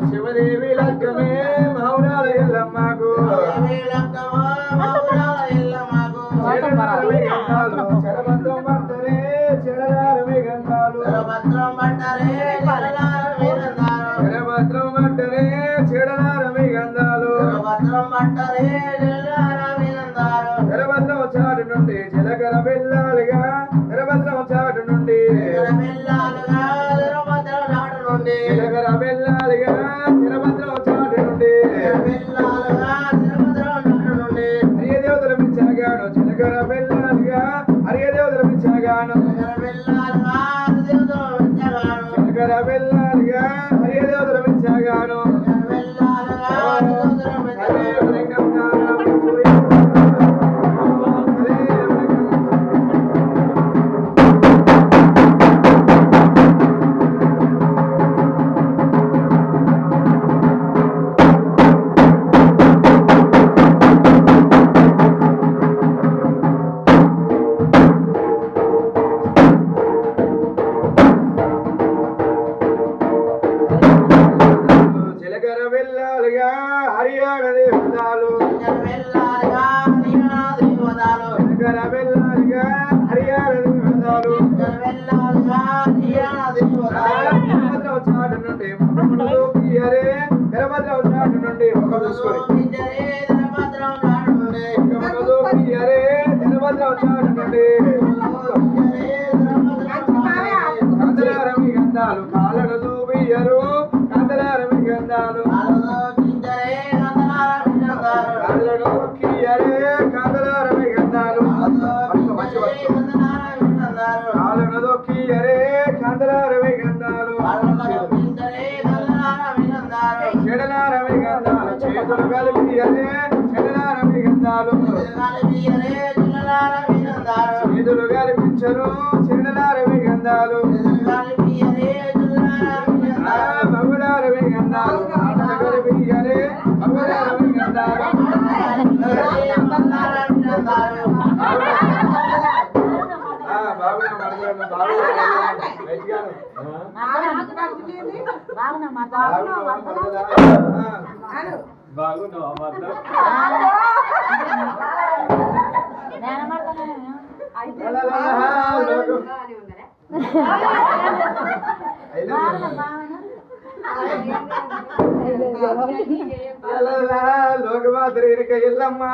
శివదేవి లక్కమే మౌనాల ఎల్లమ్మకు శరభద్రం పట్టరే చెడలారమి గంధాలు శరభద్రం పట్టరే చెడలారమి గంధాలు శరభద్రం చాటు నుండి జలగర వెళ్ళాలిగా శరభద్రం చాటు నుండి జలగర వెళ్ళాలిగా శరభద్రం చాటు నుండి హరియదేవతల పిచ్చగాను జలగర వెళ్ళాలిగా హరియదేవతల పిచ్చగాను జలగర వెళ్ళాలిగా హరియదేవతల పిచ్చగాను వెళ్ళాలిగా హరియాణ దేవతాలు జలగర వెళ్ళాలిగా హరియాణ దేవతాలు శరభద్రం చాటు నుండి ముఖములోకియరే శరభద్రం చాటు నుండి ముఖ చూసుకొని ముఖములోకియరే శరభద్రం చాటు నుండి కందలారమి గంధాలు కాళ్ళను దూబియ్యరు కందలారమి గంధాలు కాళ్ళను కీయరే కందలారమి గంధాలు కాళ్ళను దొక్కియరే కందలారమి గంధాలు చెడలారమి గంధాలు చేతులు కలిపియరే చెడలారమి గంధాలు చేతులు కలిపించరు చెడలారమి గంధాలు మగులారమి గంధాలు కలిపియరే మగులారమి గంధాలు లోకమాతరి ఎల్లమ్మా